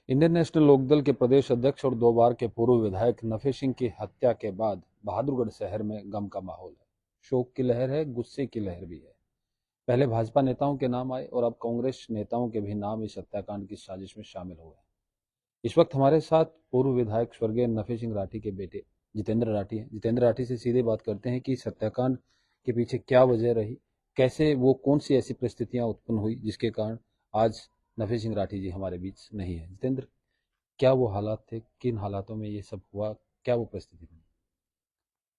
Indian national Lokdal के प्रदेश अध्यक्ष और 2 बार के पूर्व विधायक नफे सिंह की हत्या के बाद बहादुरगढ़ शहर में गम का माहौल है। शोक की लहर है, गुस्से की लहर भी है। पहले भाजपा नेताओं के नाम आए और अब कांग्रेस नेताओं के भी नाम इस हत्याकांड की साजिश में शामिल हुए हैं। इस वक्त हमारे साथ पूर्व विधायक स्वर्गीय नफे सिंह राठी के बेटे जितेंद्र राठी हैं। जितेंद्र राठी से सीधे बात करते हैं कि इस हत्याकांड के पीछे क्या वजह रही, कैसे वो कौन सी ऐसी परिस्थितियां उत्पन्न हुई जिसके कारण आज नफे सिंह राठी जी हमारे बीच नहीं है। जितेंद्र, क्या वो हालात थे, किन हालातों में ये सब हुआ, क्या वो परिस्थिति थी?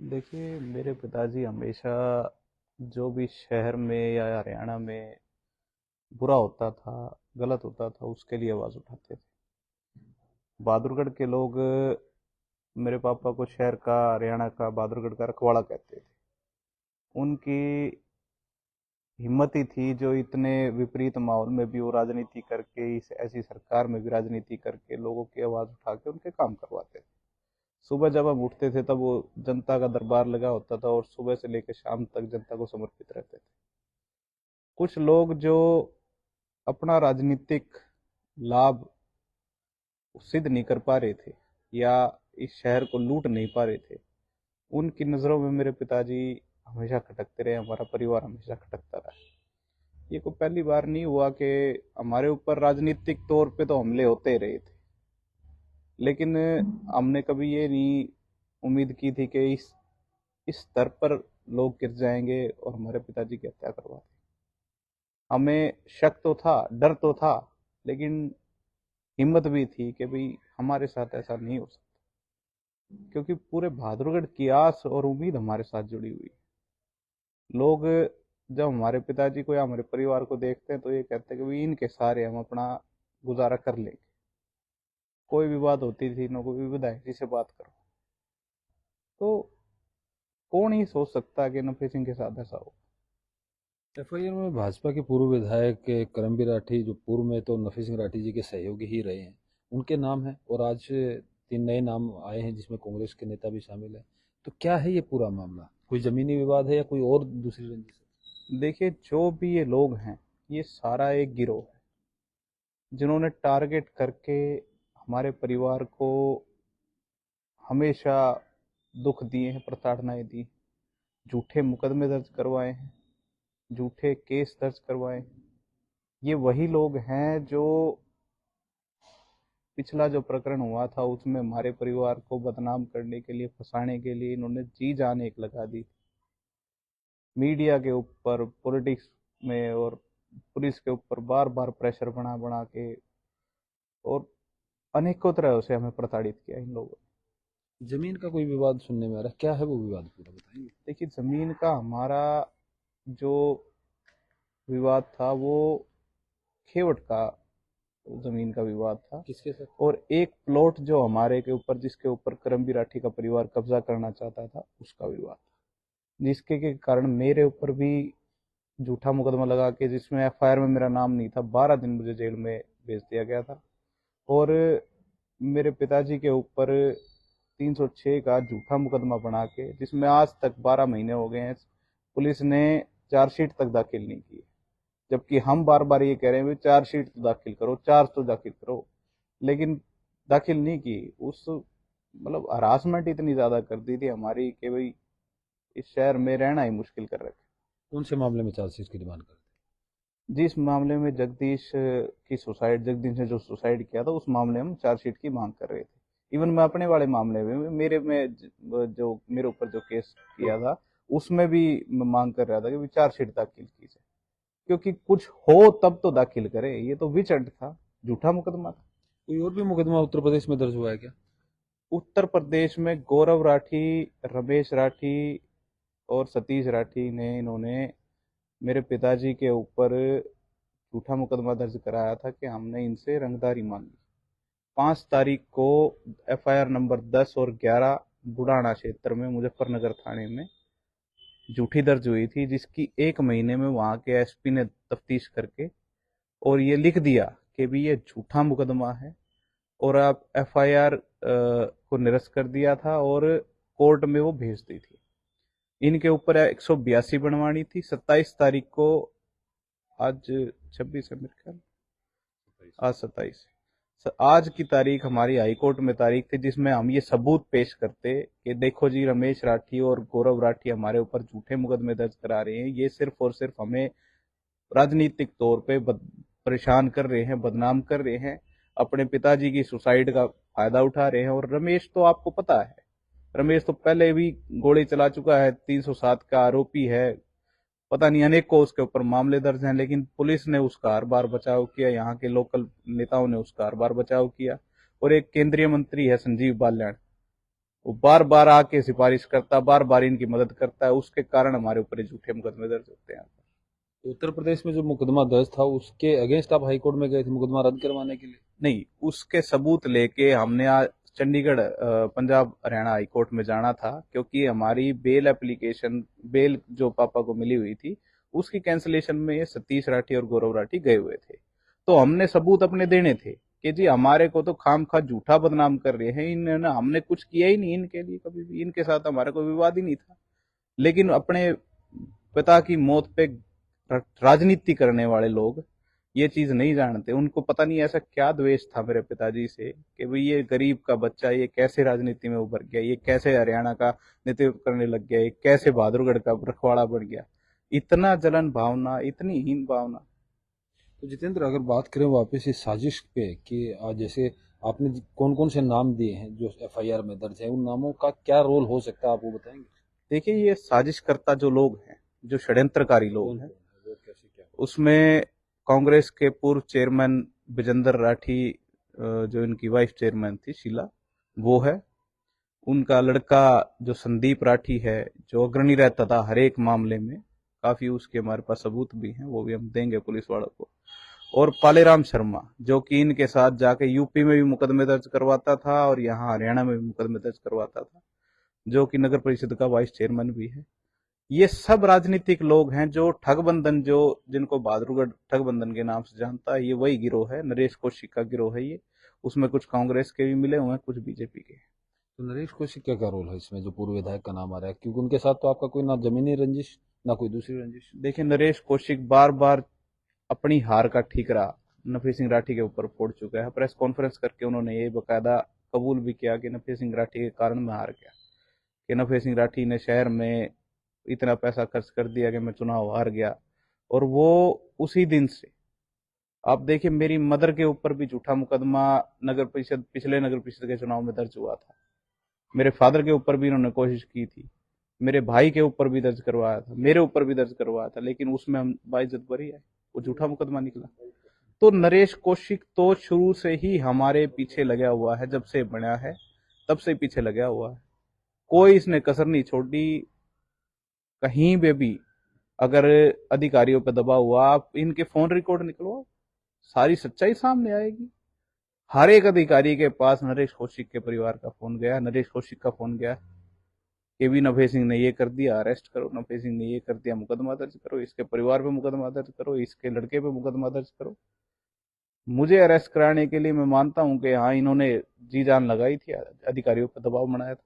देखिए, मेरे पिताजी हमेशा जो भी शहर में या हरियाणा में बुरा होता था, गलत होता था, उसके लिए आवाज़ उठाते थे। बहादुरगढ़ के लोग मेरे पापा को शहर का, हरियाणा का, बहादुरगढ़ का रखवाड़ा कहते थे। उनकी हिम्मत ही थी जो इतने विपरीत माहौल में भी वो राजनीति करके, इस ऐसी सरकार में भी राजनीति करके लोगों की आवाज़ उठा के उनके काम करवाते थे। सुबह जब हम उठते थे तब वो जनता का दरबार लगा होता था और सुबह से लेकर शाम तक जनता को समर्पित रहते थे। कुछ लोग जो अपना राजनीतिक लाभ सिद्ध नहीं कर पा रहे थे या इस शहर को लूट नहीं पा रहे थे, उनकी नज़रों में मेरे पिताजी हमेशा खटकते रहे, हमारा परिवार हमेशा खटकता रहा। ये कोई पहली बार नहीं हुआ कि हमारे ऊपर राजनीतिक तौर पे तो हमले होते ही रहे थे, लेकिन हमने कभी ये नहीं उम्मीद की थी कि इस स्तर पर लोग गिर जाएंगे और हमारे पिताजी की हत्या करवा दें। हमें शक तो था, डर तो था, लेकिन हिम्मत भी थी कि भाई हमारे साथ ऐसा नहीं हो सकता, क्योंकि पूरे बहादुरगढ़ की आस और उम्मीद हमारे साथ जुड़ी हुई है। लोग जब हमारे पिताजी को या हमारे परिवार को देखते हैं तो ये कहते हैं कि भाई इनके सहारे हम अपना गुजारा कर लेंगे। कोई भी बात होती थी ना, कोई भी विधायक जी से बात करो तो कौन ही सोच सकता कि नफे सिंह के साथ ऐसा हो। एफआईआर में भाजपा के पूर्व विधायक करमबीर राठी, जो पूर्व में तो नफी सिंह राठी जी के सहयोगी ही रहे हैं, उनके नाम है और आज 3 नए नाम आए हैं जिसमें कांग्रेस के नेता भी शामिल है। तो क्या है ये पूरा मामला? कोई जमीनी विवाद है या कोई और दूसरी रंजिश है? देखिए, जो भी ये लोग हैं, ये सारा एक गिरोह है जिन्होंने टारगेट करके हमारे परिवार को हमेशा दुख दिए हैं, प्रताड़नाएं दी, झूठे मुकदमे दर्ज करवाए हैं, झूठे केस दर्ज करवाए हैं। ये वही लोग हैं जो पिछला जो प्रकरण हुआ था उसमें हमारे परिवार को बदनाम करने के लिए, फंसाने के लिए इन्होंने जी जान एक लगा दी। मीडिया के ऊपर, पॉलिटिक्स में और पुलिस के ऊपर बार बार प्रेशर बना बना के और अनेकों तरह से हमें प्रताड़ित किया इन लोगों ने। जमीन का कोई विवाद सुनने में आ रहा है, क्या है वो विवाद, पूरा बताएंगे? देखिए, जमीन का हमारा जो विवाद था वो खेवट का जमीन का विवाद था। किसके साथ? और एक प्लॉट जो हमारे के ऊपर, जिसके ऊपर करमबीर राठी का परिवार कब्जा करना चाहता था, उसका विवाद था, जिसके के कारण मेरे ऊपर भी झूठा मुकदमा लगा के, जिसमें एफआईआर में मेरा नाम नहीं था, 12 दिन मुझे जेल में भेज दिया गया था। और मेरे पिताजी के ऊपर 306 का झूठा मुकदमा बना के, जिसमें आज तक 12 महीने हो गए हैं, पुलिस ने चार्जशीट तक दाखिल नहीं की। जबकि हम बार बार ये कह रहे हैं चार्जशीट तो दाखिल करो, चार्ज तो दाखिल करो, लेकिन दाखिल नहीं की। उस मतलब हरासमेंट इतनी ज्यादा कर दी थी हमारी कि भाई इस शहर में रहना ही मुश्किल कर रखा। कौन से मामले में चार्जशीट की डिमांड करते जिस मामले में जगदीश की सुसाइड, जगदीश ने जो सुसाइड किया था, उस मामले में चार्जशीट की मांग कर रहे थे। इवन मैं अपने वाले मामले में, मेरे में जो मेरे ऊपर जो केस किया था, उसमें भी मैं मांग कर रहा था कि चार्जशीट दाखिल की जाए, क्योंकि कुछ हो तब तो दाखिल करे। ये तो विचंट था, झूठा मुकदमा था। कोई और भी मुकदमा उत्तर प्रदेश में दर्ज हुआ है क्या? उत्तर प्रदेश में गौरव राठी, रमेश राठी और सतीश राठी ने, इन्होंने मेरे पिताजी के ऊपर झूठा मुकदमा दर्ज कराया था कि हमने इनसे रंगदारी मांगी। 5 तारीख को एफआईआर नंबर 10 और 11 बुढ़ाना क्षेत्र में, मुजफ्फरनगर थाने में झूठी दर्ज हुई थी, जिसकी 1 महीने में वहां के एसपी ने तफ्तीश करके और ये लिख दिया कि भी ये झूठा मुकदमा है, और आप एफआईआर को निरस्त कर दिया था और कोर्ट में वो भेज दी थी। इनके ऊपर 182 बनवानी थी। 27 तारीख को, आज 26 है मेरे ख्याल, आज 27, आज की तारीख हमारी हाईकोर्ट में तारीख थी जिसमें हम ये सबूत पेश करते कि देखो जी, रमेश राठी और गौरव राठी हमारे ऊपर झूठे मुकदमे दर्ज करा रहे हैं, ये सिर्फ और सिर्फ हमें राजनीतिक तौर पे परेशान कर रहे हैं, बदनाम कर रहे हैं, अपने पिताजी की सुसाइड का फायदा उठा रहे हैं। और रमेश तो आपको पता है, रमेश तो पहले भी गोली चला चुका है, 307 का आरोपी है, पता नहीं अनेक को उसके ऊपर मामले दर्ज हैं, लेकिन पुलिस ने उसका हर बार बचाव किया, यहाँ के लोकल नेताओं ने उसका हर बार बचाव किया। और एक केंद्रीय मंत्री है संजीव बाल्याण, वो बार बार आके सिफारिश करता, बार बार इनकी मदद करता है, उसके कारण हमारे ऊपर झूठे मुकदमे दर्ज होते हैं। तो उत्तर प्रदेश में जो मुकदमा दर्ज था उसके अगेंस्ट आप हाईकोर्ट में गए थे मुकदमा रद्द करवाने के लिए? नहीं, उसके सबूत लेके हमने आज चंडीगढ़ पंजाब हरियाणा हाई कोर्ट में जाना था, क्योंकि हमारी बेल एप्लीकेशन, बेल जो पापा को मिली हुई थी, उसकी कैंसिलेशन में सतीश राठी और गौरव राठी गए हुए थे। तो हमने सबूत अपने देने थे कि जी हमारे को तो खाम खा झूठा बदनाम कर रहे हैं इन्होंने, हमने कुछ किया ही नहीं इनके लिए, कभी भी इनके साथ हमारा कोई विवाद ही नहीं था। लेकिन अपने पिता की मौत पे राजनीति करने वाले लोग ये चीज नहीं जानते, उनको पता नहीं ऐसा क्या द्वेष था मेरे पिताजी से कि भाई ये गरीब का बच्चा ये कैसे राजनीति में उभर गया, ये कैसे हरियाणा का नेतृत्व करने लग गया, ये कैसे बहादुरगढ़ का रखवाड़ा बन गया। इतना जलन भावना, इतनी हीन भावना। तो जितेंद्र, अगर बात करें वापस इस साजिश पे कि जैसे आपने कौन कौन से नाम दिए हैं जो एफआईआर में दर्ज है, उन नामों का क्या रोल हो सकता है, आप वो बताएंगे? देखिए, ये साजिशकर्ता जो लोग हैं, जो षड्यंत्रकारी लोग कौन हैं, कौन है वो, कैसे क्या? उसमें कांग्रेस के पूर्व चेयरमैन विजेंद्र राठी, जो इनकी वाइस चेयरमैन थी शीला, वो है। उनका लड़का जो संदीप राठी है, जो अग्रणी रहता था हर एक मामले में, काफी उसके हमारे पास सबूत भी हैं, वो भी हम देंगे पुलिस वालों को। और पालेराम शर्मा, जो कि इनके साथ जाके यूपी में भी मुकदमे दर्ज करवाता था और यहाँ हरियाणा में भी मुकदमे दर्ज करवाता था, जो कि नगर परिषद का वाइस चेयरमैन भी है। ये सब राजनीतिक लोग हैं जो ठगबंधन, जो जिनको बहादुरगढ़ ठगबंधन के नाम से जानता है, ये वही गिरोह है, नरेश कौशिक का गिरोह है ये। उसमें कुछ कांग्रेस के भी मिले हुए हैं, कुछ बीजेपी के। तो नरेश कौशिक का क्या रोल है इसमें जो पूर्व विधायक का नाम आ रहा है, क्योंकि उनके साथ तो आपका कोई ना जमीनी रंजिश ना कोई दूसरी रंजिश? देखिए, नरेश कौशिक बार बार अपनी हार का ठीकरा नफी सिंह राठी के ऊपर फोड़ चुका है। प्रेस कॉन्फ्रेंस करके उन्होंने ये बकायदा कबूल भी किया कि नफी सिंह राठी के कारण मैं हार गया, कि नफी सिंह राठी ने शहर में इतना पैसा खर्च कर दिया कि मैं चुनाव हार गया। और वो उसी दिन से, आप देखिए, मेरी मदर के ऊपर भी झूठा मुकदमा नगर परिषद, पिछले नगर परिषद के चुनाव में दर्ज हुआ था। मेरे फादर के ऊपर भी इन्होंने कोशिश की थी, मेरे भाई के ऊपर भी दर्ज करवाया था, मेरे ऊपर भी दर्ज करवाया था, लेकिन उसमें हम बाइज्जत बरी है, वो झूठा मुकदमा निकला। तो नरेश कौशिक तो शुरू से ही हमारे पीछे लगा हुआ है, जब से बना है तब से पीछे लगा हुआ है, कोई इसने कसर नहीं छोड़ी। कहीं पे भी अगर अधिकारियों पर दबाव हुआ, आप इनके फोन रिकॉर्ड निकलवाओ, सारी सच्चाई सामने आएगी। हर एक अधिकारी के पास नरेश कौशिक के परिवार का फोन गया, नरेश कौशिक का फोन गया कि भी नभे सिंह ने ये कर दिया, अरेस्ट करो, नभे सिंह ने ये कर दिया, मुकदमा दर्ज करो, इसके परिवार पे मुकदमा दर्ज करो, इसके लड़के पे मुकदमा दर्ज करो। मुझे अरेस्ट कराने के लिए मैं मानता हूं कि हाँ, इन्होंने जी जान लगाई थी, अधिकारियों पर दबाव बनाया था।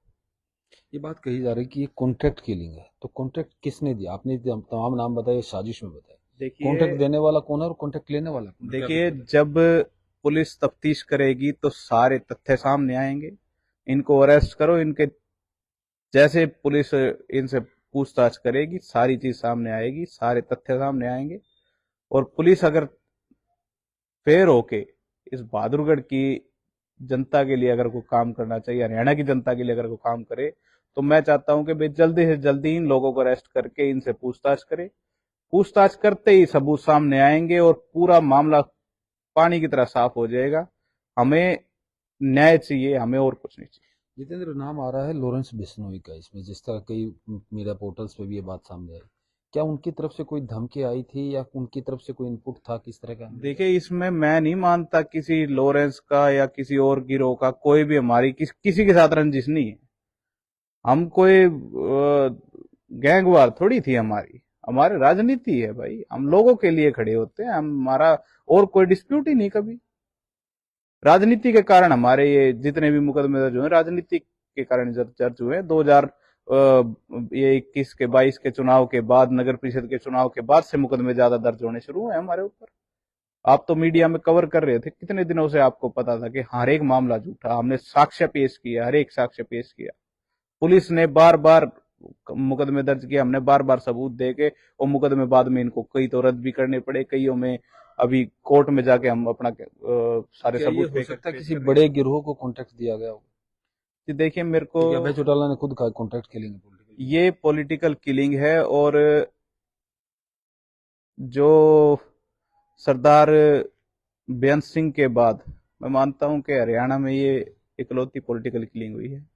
ये बात कही जा रही है कि ये कॉन्ट्रैक्ट किलिंग है, तो कॉन्ट्रैक्ट किसने दिया? आपने तमाम नाम बताए, साजिश में बताए, देखिए कॉन्ट्रैक्ट देने वाला कौन है और कॉन्ट्रैक्ट लेने वाला कौन है, क्या कुछ देखिए बताए? जब पुलिस तफ्तीश करेगी तो सारे तथ्य सामने आएंगे। इनको अरेस्ट करो, इनके जैसे पुलिस इनसे पूछताछ करेगी, सारी चीज सामने आएगी, सारे तथ्य सामने आएंगे। और पुलिस अगर फेयर होके इस बहादुरगढ़ की जनता के लिए अगर कोई काम करना चाहिए, हरियाणा की जनता के लिए अगर कोई काम करे, तो मैं चाहता हूं कि भाई जल्दी से जल्दी इन लोगों को अरेस्ट करके इनसे पूछताछ करे। पूछताछ करते ही सबूत सामने आएंगे और पूरा मामला पानी की तरह साफ हो जाएगा। हमें न्याय चाहिए, हमें और कुछ नहीं चाहिए। जितेंद्र, नाम आ रहा है लॉरेंस बिश्नोई का इसमें, जिस तरह कई मीडिया पोर्टल्स पे भी ये बात सामने आई। क्या उनकी तरफ से कोई धमकी आई थी या उनकी तरफ से कोई इनपुट था, किस तरह का? देखिए, इसमें मैं नहीं मानता किसी लॉरेंस का या किसी और गिरोह का कोई भी हमारी किसी के साथ रंजिश नहीं है। हम कोई गैंगवार थोड़ी थी हमारी, हमारी राजनीति है भाई, हम लोगों के लिए खड़े होते हैं, हमारा और कोई डिस्प्यूट ही नहीं कभी। राजनीति के कारण हमारे ये जितने भी मुकदमे दर्ज हुए, राजनीति के कारण दर्ज हुए। 2000 ये 21 के 22 के चुनाव के बाद, नगर परिषद के चुनाव के बाद से मुकदमे ज्यादा दर्ज होने शुरू हुए हमारे ऊपर। आप तो मीडिया में कवर कर रहे थे, कितने दिनों से आपको पता था कि हर एक मामला झूठा, हमने साक्ष्य पेश किया, हर एक साक्ष्य पेश किया। पुलिस ने बार बार मुकदमे दर्ज किए, हमने बार बार सबूत दे के, और मुकदमे बाद में इनको कई तो रद्द भी करने पड़े, कईयों में अभी कोर्ट में जाके हम अपना सारे क्या ये सबूत हो सकता है किसी बड़े गिरोह को कॉन्ट्रैक्ट दिया गया हो? देखिए मेरे को क्योंकि अभय चौटाला ने खुद कहा कॉन्ट्रैक्ट किलिंग है political। ये पॉलिटिकल किलिंग है, और जो सरदार बेअंत सिंह के बाद मैं मानता हूं कि हरियाणा में ये इकलौती पॉलिटिकल किलिंग हुई है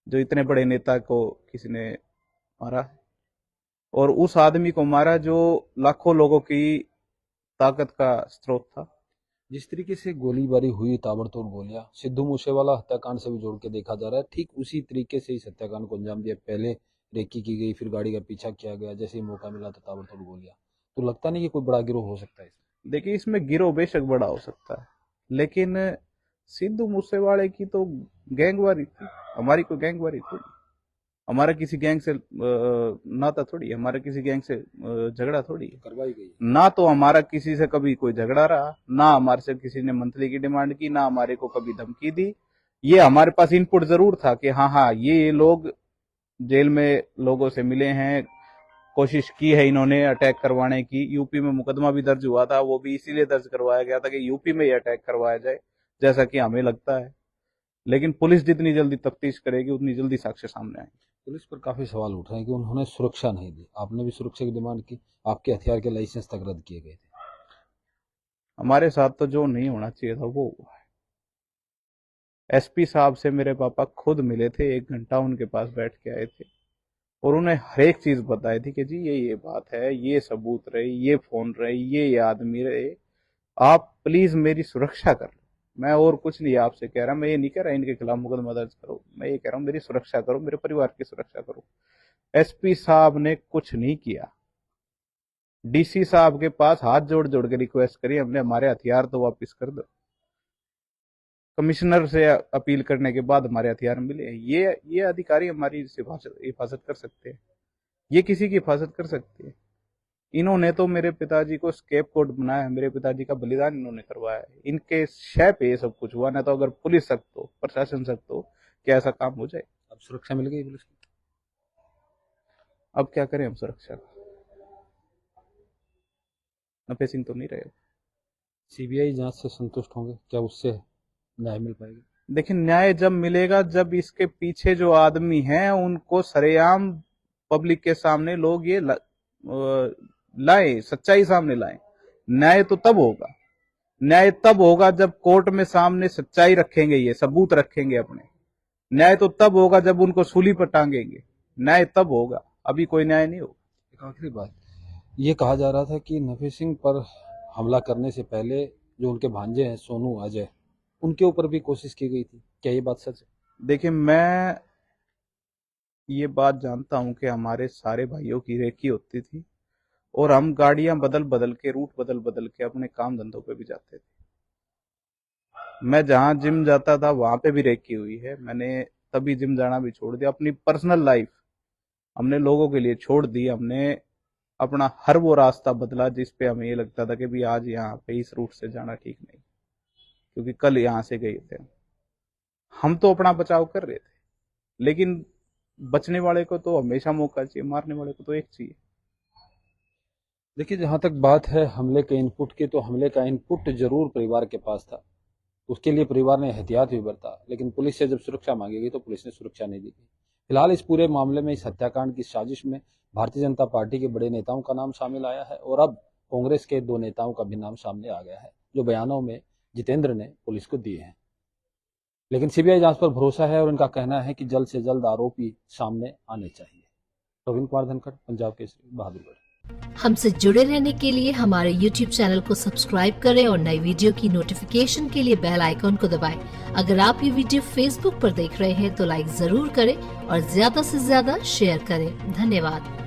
जो इतने बड़े नेता को किसी ने मारा है, और उस आदमी को मारा जो लाखों लोगों की ताकत का स्रोत था। जिस तरीके से गोलीबारी हुई, ताबड़तोड़ गोलियां, सिद्धू मूसेवाला हत्याकांड से भी जोड़ के देखा जा रहा है, ठीक उसी तरीके से इस हत्याकांड को अंजाम दिया। पहले रेकी की गई, फिर गाड़ी का पीछा किया गया, जैसे ही मौका मिला तो ताबड़तोड़ गोलियां। तो लगता नहीं कि कोई बड़ा गिरोह हो सकता है इसमें? देखिए इसमें गिरोह बेशक बड़ा हो सकता है, लेकिन सिद्धू मूसेवाले की तो गैंगवारी थी, हमारी कोई गैंगवारी थोड़ी, हमारा किसी गैंग से नाता थोड़ी, हमारा किसी गैंग से झगड़ा थोड़ी करवाई गई ना, तो हमारा किसी से कभी कोई झगड़ा रहा ना, हमारे से किसी ने मंथली की डिमांड की, ना हमारे को कभी धमकी दी। ये हमारे पास इनपुट जरूर था कि हाँ हाँ ये लोग जेल में लोगों से मिले हैं, कोशिश की है इन्होंने अटैक करवाने की। यूपी में मुकदमा भी दर्ज हुआ था, वो भी इसीलिए दर्ज करवाया गया था कि यूपी में ये अटैक करवाया जाए, जैसा कि हमें लगता है। लेकिन पुलिस जितनी जल्दी तफ्तीश करेगी उतनी जल्दी साक्ष्य सामने आएंगे। पुलिस पर काफी सवाल उठ रहे हैं कि उन्होंने सुरक्षा नहीं दी, आपने भी सुरक्षा की डिमांड की, आपके हथियार के लाइसेंस तक रद्द किए गए थे। हमारे साथ तो जो नहीं होना चाहिए था वो हुआ है। एसपी साहब से मेरे पापा खुद मिले थे, 1 घंटा उनके पास बैठ के आए थे, और उन्हें हर एक चीज बताई थी कि जी ये बात है, ये सबूत रहे, ये फोन रहे, ये आदमी रहे, आप प्लीज मेरी सुरक्षा कर लो। मैं और कुछ नहीं आपसे कह रहा, मैं ये नहीं कह रहा इनके खिलाफ मुकदमा दर्ज करो, मैं ये कह रहा हूँ मेरी सुरक्षा करो, मेरे परिवार की सुरक्षा करो। एसपी साहब ने कुछ नहीं किया। डीसी साहब के पास हाथ जोड़ जोड़ के रिक्वेस्ट करी हमने, हमारे हथियार तो वापस कर दो। कमिश्नर से अपील करने के बाद हमारे हथियार मिले। ये अधिकारी हमारी हिफाजत कर सकते हैं, ये किसी की हिफाजत कर सकते हैं? इन्होंने तो मेरे पिताजी को स्केपगोट बनाया है, मेरे पिताजी का बलिदान इन्होंने करवाया है, इनके शय पे ये सब कुछ हुआ। ना तो अगर पुलिस सख्त हो, प्रशासन सख्त हो, क्या ऐसा काम हो जाए? अब सुरक्षा मिल गई पुलिस की? अब क्या करें हम सुरक्षा का? नफे सिंह तो नहीं रहे। सीबीआई जांच से संतुष्ट होंगे क्या? उससे न्याय मिल पाएगा? देखिए न्याय जब मिलेगा जब इसके पीछे जो आदमी हैं उनको सरेआम पब्लिक के सामने लोग ये लाए, सच्चाई सामने लाए। न्याय तो तब होगा, न्याय तब होगा जब कोर्ट में सामने सच्चाई रखेंगे, ये सबूत रखेंगे अपने। न्याय तो तब होगा जब उनको सूली पर टांगेंगे, न्याय तब होगा, अभी कोई न्याय नहीं होगा। एक आखिरी बात, ये कहा जा रहा था कि नफे सिंह पर हमला करने से पहले जो उनके भांजे हैं सोनू, अजय, उनके ऊपर भी कोशिश की गई थी, क्या ये बात सच है? देखिए मैं ये बात जानता हूं कि हमारे सारे भाइयों की रेकी होती थी, और हम गाड़ियां बदल बदल के, रूट बदल बदल के अपने काम धंधों पे भी जाते थे। मैं जहां जिम जाता था वहां पे भी रेकी हुई है, मैंने तभी जिम जाना भी छोड़ दिया। अपनी पर्सनल लाइफ हमने लोगों के लिए छोड़ दी, हमने अपना हर वो रास्ता बदला जिस पे हमें ये लगता था कि भी आज यहाँ पे इस रूट से जाना ठीक नहीं, क्योंकि कल यहाँ से गए थे। हम तो अपना बचाव कर रहे थे, लेकिन बचने वाले को तो हमेशा मौका चाहिए, मारने वाले को तो एक चाहिए। देखिए, जहां तक बात है हमले के इनपुट की, तो हमले का इनपुट जरूर परिवार के पास था, उसके लिए परिवार ने एहतियात भी बरता, लेकिन पुलिस से जब सुरक्षा मांगी गई तो पुलिस ने सुरक्षा नहीं दी। फिलहाल इस पूरे मामले में, इस हत्याकांड की साजिश में भारतीय जनता पार्टी के बड़े नेताओं का नाम शामिल आया है, और अब कांग्रेस के 2 नेताओं का भी नाम सामने आ गया है, जो बयानों में जितेंद्र ने पुलिस को दिए हैं। लेकिन सीबीआई जांच पर भरोसा है, और इनका कहना है कि जल्द से जल्द आरोपी सामने आने चाहिए। प्रवीण कुमार धनखड़, पंजाब केसरी, बहादुरगढ़। हमसे जुड़े रहने के लिए हमारे YouTube चैनल को सब्सक्राइब करें और नई वीडियो की नोटिफिकेशन के लिए बेल आइकॉन को दबाएं। अगर आप ये वीडियो Facebook पर देख रहे हैं तो लाइक जरूर करें और ज्यादा से ज्यादा शेयर करें। धन्यवाद।